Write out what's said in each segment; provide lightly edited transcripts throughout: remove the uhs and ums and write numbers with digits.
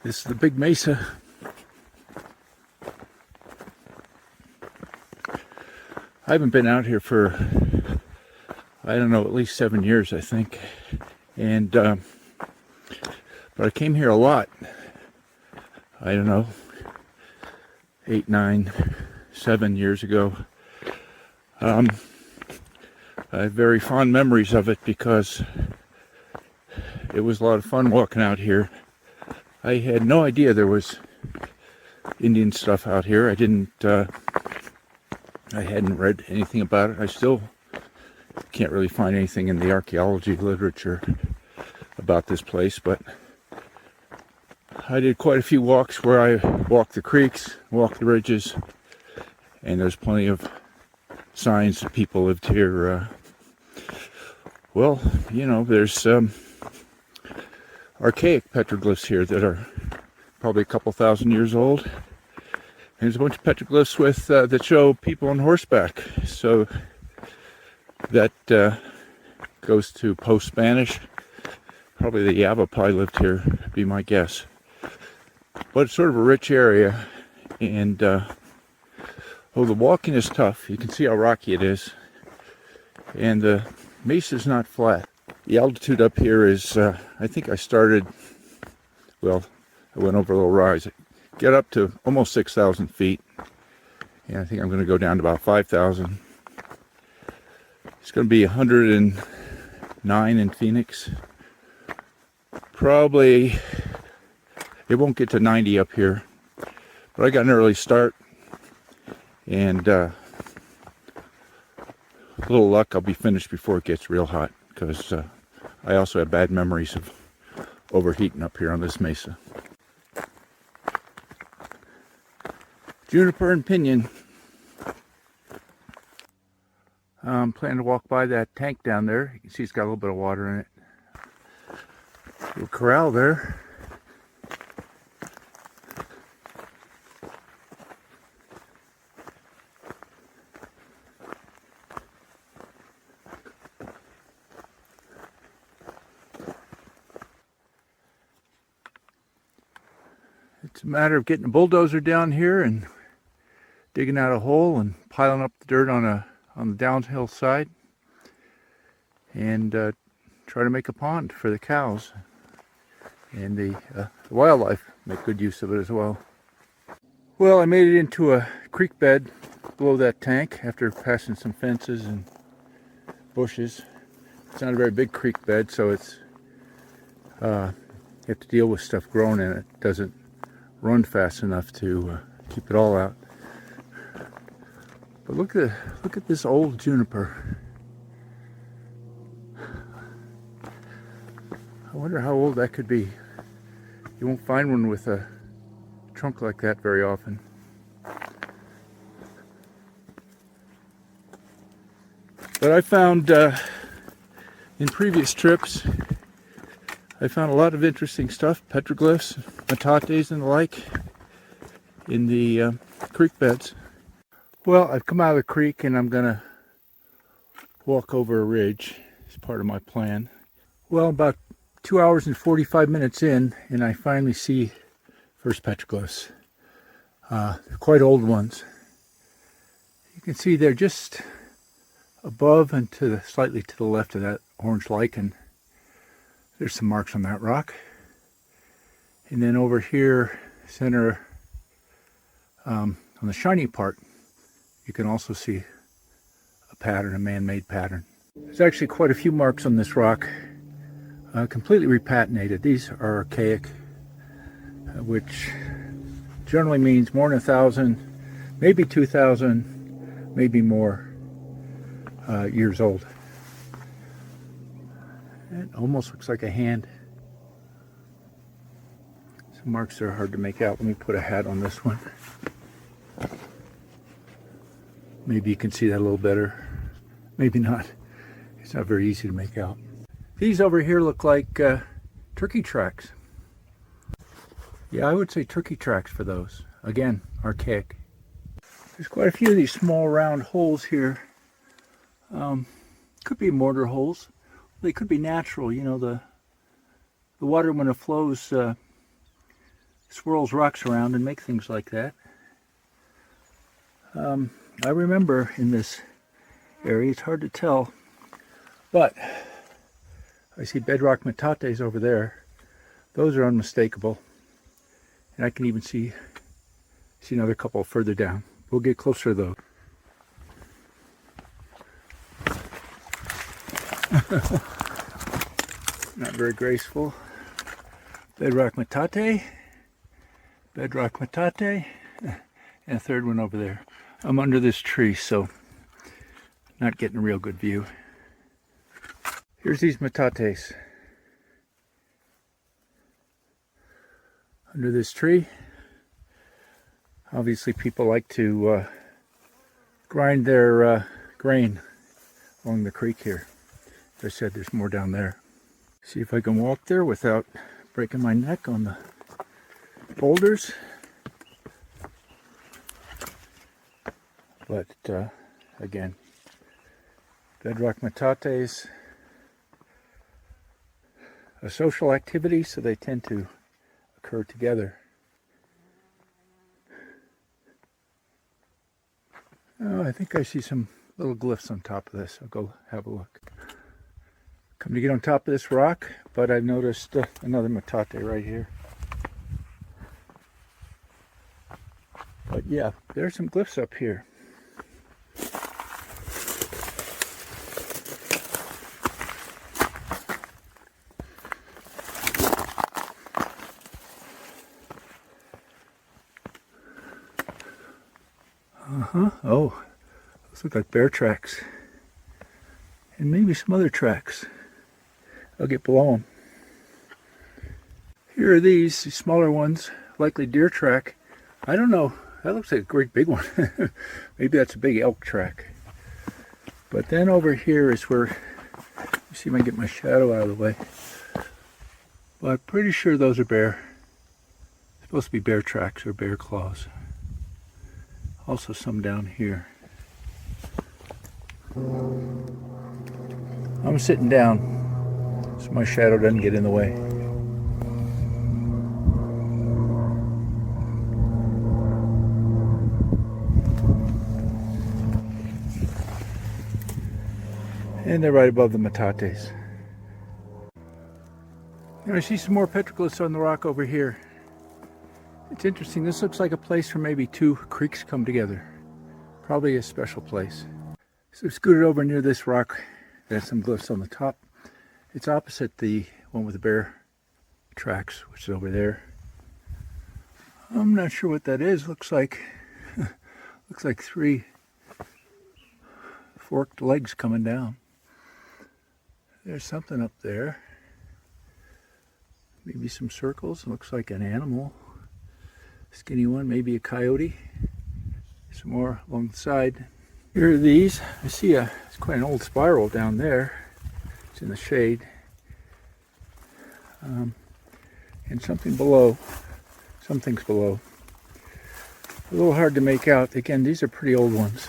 This is the big mesa. I haven't been out here for, I don't know, at least 7 years, I think. And, but I came here a lot. I don't know, 8, 9, 7 years ago. I have very fond memories of it because it was a lot of fun walking out here. I had no idea there was Indian stuff out here. I hadn't read anything about it. I still can't really find anything in the archaeology literature about this place, but I did quite a few walks where I walked the creeks, walked the ridges, and there's plenty of signs that people lived here. Well, you know, there's archaic petroglyphs here that are probably a couple thousand years old. And there's a bunch of petroglyphs with that show people on horseback. So that goes to post-Spanish. Probably the Yavapai lived here, would be my guess. But it's sort of a rich area, and the walking is tough. You can see how rocky it is, and the mesa is not flat. The altitude up here is, I think I started, well, I went over a little rise. Get up to almost 6,000 feet, and I think I'm going to go down to about 5,000. It's going to be 109 in Phoenix. Probably, it won't get to 90 up here, but I got an early start, and a little luck, I'll be finished before it gets real hot, because I also have bad memories of overheating up here on this mesa. Juniper and pinyon. I'm planning to walk by that tank down there. You can see it's got a little bit of water in it. Little corral there. It's a matter of getting a bulldozer down here and digging out a hole and piling up the dirt on the downhill side, and try to make a pond for the cows, and the wildlife make good use of it as well. Well, I made it into a creek bed below that tank after passing some fences and bushes. It's not a very big creek bed, so it's you have to deal with stuff growing in it. It doesn't run fast enough to keep it all out. But look at this old juniper. I wonder how old that could be. You won't find one with a trunk like that very often. But I found in previous trips, I found a lot of interesting stuff, petroglyphs, metates and the like, in the creek beds. Well, I've come out of the creek and I'm gonna walk over a ridge as part of my plan. Well, about 2 hours and 45 minutes in, and I finally see first petroglyphs. They're quite old ones. You can see they're just above and slightly to the left of that orange lichen. There's some marks on that rock. And then over here, center, on the shiny part, you can also see a pattern, a man-made pattern. There's actually quite a few marks on this rock, completely repatinated. These are archaic, which generally means more than 1,000, maybe 2,000, maybe more years old. It almost looks like a hand. Some marks are hard to make out. Let me put a hat on this one. Maybe you can see that a little better. Maybe not. It's not very easy to make out. These over here look like turkey tracks. Yeah, I would say turkey tracks for those. Again, archaic. There's quite a few of these small round holes here. Could be mortar holes. They could be natural. You know, the water when it flows swirls rocks around and make things like that. I remember in this area, it's hard to tell, but I see bedrock metates over there. Those are unmistakable. And I can even see another couple further down. We'll get closer to those. Not very graceful. Bedrock metate, and a third one over there. I'm under this tree, so not getting a real good view. Here's these metates under this tree. Obviously people like to grind their grain along the creek here. As I said, there's more down there. See if I can walk there without breaking my neck on the boulders. But again, bedrock metates, a social activity, so they tend to occur together. Oh, I think I see some little glyphs on top of this. I'll go have a look. Come to get on top of this rock, but I've noticed another metate right here. But yeah, there's some glyphs up here. Oh, those look like bear tracks. And maybe some other tracks. I'll get below them. Here are these smaller ones, likely deer track. I don't know, that looks like a great big one. Maybe that's a big elk track. But then over here is where, you see if I can get my shadow out of the way. But I'm pretty sure those are bear. Supposed to be bear tracks or bear claws. Also some down here. I'm sitting down so my shadow doesn't get in the way. And they're right above the metates. And I see some more petroglyphs on the rock over here. It's interesting, this looks like a place where maybe two creeks come together. Probably a special place. So I've scooted over near this rock. There's some glyphs on the top. It's opposite the one with the bear tracks, which is over there. I'm not sure what that is. Looks like three forked legs coming down. There's something up there. Maybe some circles. Looks like an animal. Skinny one, maybe a coyote. Some more along the side. Here are these. I see it's quite an old spiral down there. It's in the shade. And something below. Something's below. A little hard to make out. Again, these are pretty old ones.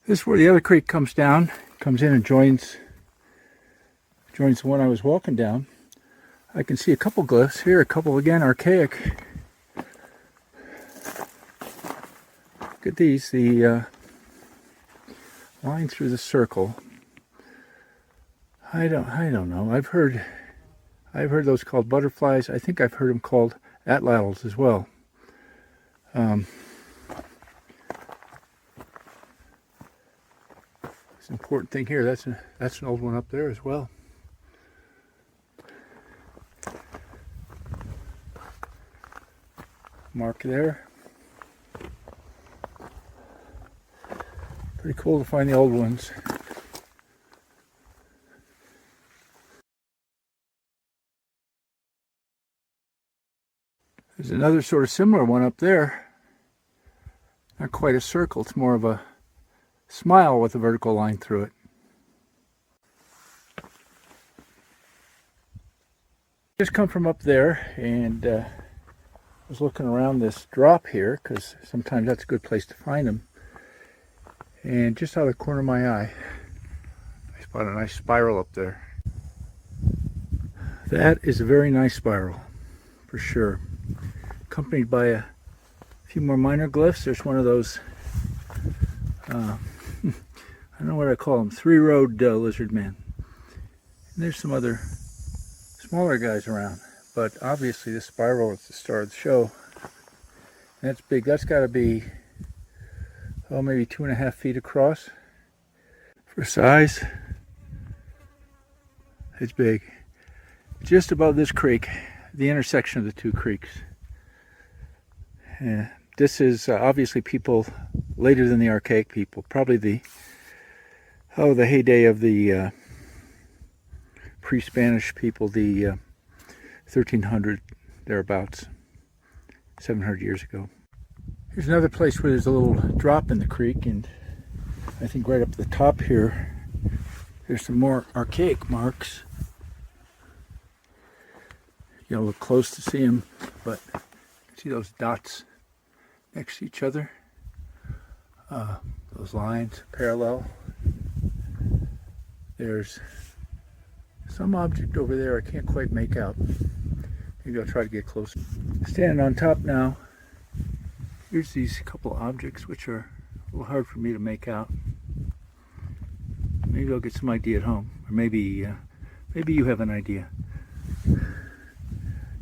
This is where the other creek comes down. Comes in and joins the one I was walking down. I can see a couple glyphs here. A couple again, archaic. Look at these, the line through the circle. I don't know. I've heard those called butterflies. I think I've heard them called atlatls as well. It's an important thing here. That's an old one up there as well. Mark there. Pretty cool to find the old ones. There's another sort of similar one up there. Not quite a circle, it's more of a smile with a vertical line through it. Just come from up there and was looking around this drop here because sometimes that's a good place to find them. And just out of the corner of my eye, I spotted a nice spiral up there. That is a very nice spiral, for sure. accompanied by a few more minor glyphs. There's one of those, I don't know what I call them, three-road lizard men. And there's some other smaller guys around, but obviously this spiral is the star of the show. And that's big. That's got to be, oh, maybe 2.5 feet across. For size, it's big. Just above this creek, the intersection of the two creeks. Yeah, this is obviously people later than the Archaic people, probably the heyday of the pre-Spanish people, the 1300 thereabouts, 700 years ago. Here's another place where there's a little drop in the creek, and I think right up at the top here, there's some more Archaic marks. You gotta look close to see them, but see those dots next to each other? Those lines parallel. There's some object over there I can't quite make out. Maybe I'll try to get closer. Standing on top now, here's these couple objects which are a little hard for me to make out. Maybe I'll get some idea at home, or maybe you have an idea.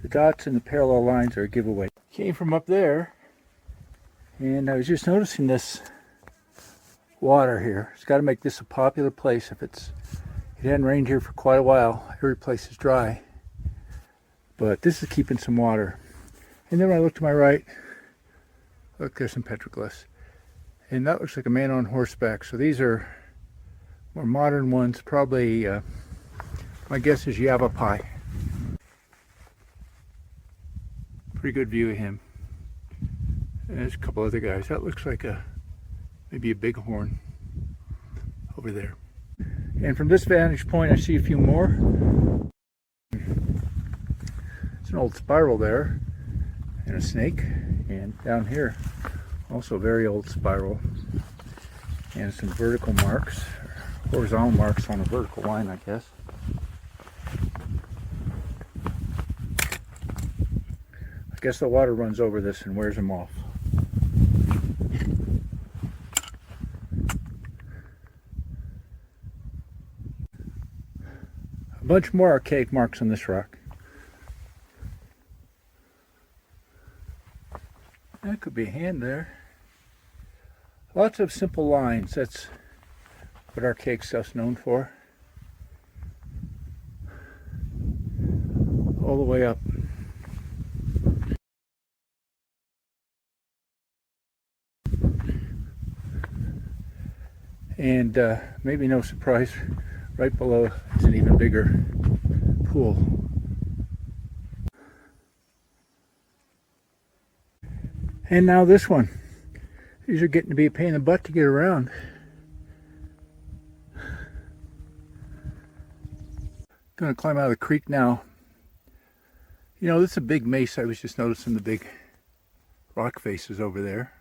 The dots and the parallel lines are a giveaway. Came from up there, and I was just noticing this water here. It's got to make this a popular place. If it hadn't rained here for quite a while, every place is dry. But this is keeping some water. And then when I look to my right, look, there's some petroglyphs. And that looks like a man on horseback. So these are more modern ones. Probably, my guess is Yavapai. Pretty good view of him. And there's a couple other guys. That looks like maybe a bighorn over there. And from this vantage point, I see a few more. It's an old spiral there, and a snake. And down here, also a very old spiral, and some vertical marks, or horizontal marks on a vertical line, I guess. I guess the water runs over this and wears them off. A bunch more Archaic marks on this rock. That could be a hand there. Lots of simple lines. That's what Archaic stuff's known for. All the way up. And maybe no surprise, right below is an even bigger pool. And now this one. These are getting to be a pain in the butt to get around. Gonna climb out of the creek now. You know, this is a big mesa. I was just noticing the big rock faces over there.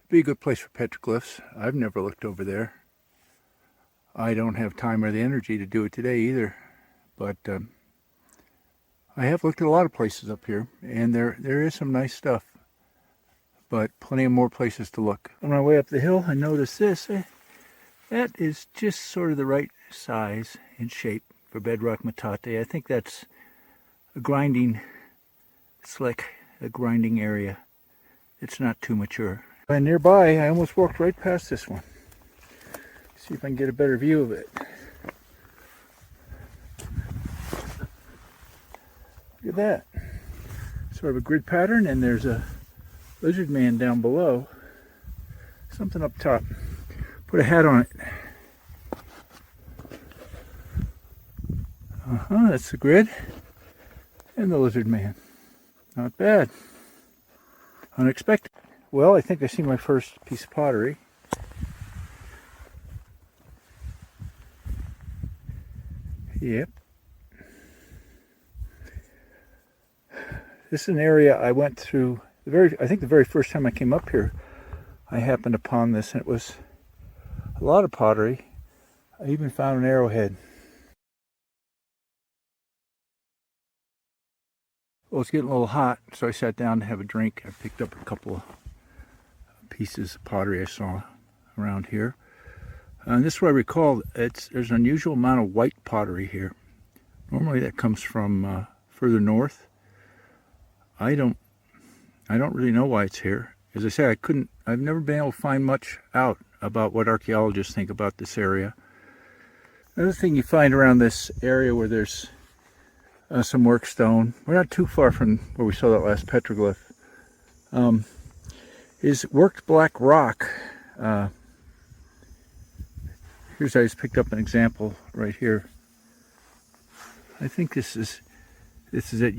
Be a good place for petroglyphs. I've never looked over there. I don't have time or the energy to do it today either. But I have looked at a lot of places up here, and there is some nice stuff. But plenty of more places to look. On my way up the hill, I noticed this. That is just sort of the right size and shape for bedrock metate. I think that's a grinding, it's like a grinding area. It's not too mature. And nearby, I almost walked right past this one. See if I can get a better view of it. Look at that. Sort of a grid pattern, and there's a lizard man down below. Something up top. Put a hat on it. That's the grid. And the lizard man. Not bad. Unexpected. Well, I think I see my first piece of pottery. Yep. This is an area I went through I think the very first time I came up here, I happened upon this, and it was a lot of pottery. I even found an arrowhead. Well, it's getting a little hot, so I sat down to have a drink. I picked up a couple of pieces of pottery I saw around here. And this is what I recall. There's an unusual amount of white pottery here. Normally that comes from further north. I don't really know why it's here. As I say, I've never been able to find much out about what archaeologists think about this area. Another thing you find around this area where there's some work stone, we're not too far from where we saw that last petroglyph, is worked black rock. Here's, I just picked up an example right here. I think this is it.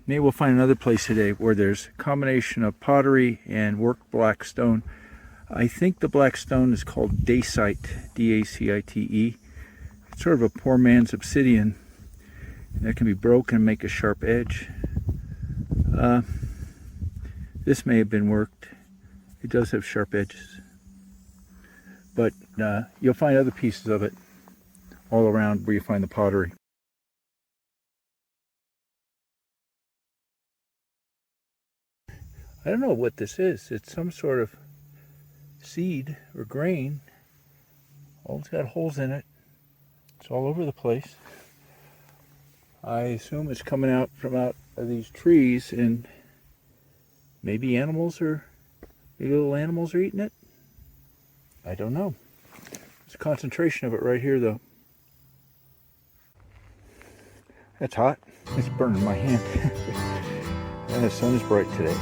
Maybe we'll find another place today where there's a combination of pottery and worked black stone. I think the black stone is called dacite, D-A-C-I-T-E. It's sort of a poor man's obsidian that can be broken and make a sharp edge. This may have been worked. It does have sharp edges. But you'll find other pieces of it all around where you find the pottery. I don't know what this is. It's some sort of seed or grain. Oh, it's got holes in it. It's all over the place. I assume it's coming out from out of these trees, and maybe little animals are eating it. I don't know. There's a concentration of it right here, though. That's hot. It's burning my hand. And the sun is bright today.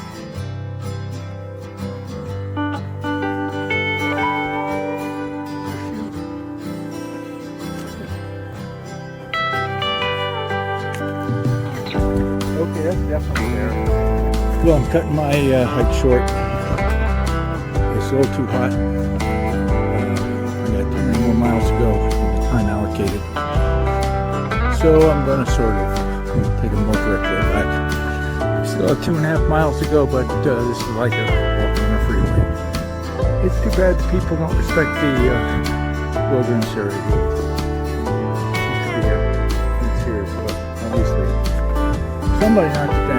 Okay, that's definitely there. Well, I'm cutting my hike short. It's a little too hot. I got 10 more miles to go, the time allocated. So I'm going to sort of take a more direct way back. Still have 2.5 miles to go, but this is like a walk on a freeway. It's too bad the people don't respect the wilderness area. It's here, but obviously somebody knocked it down.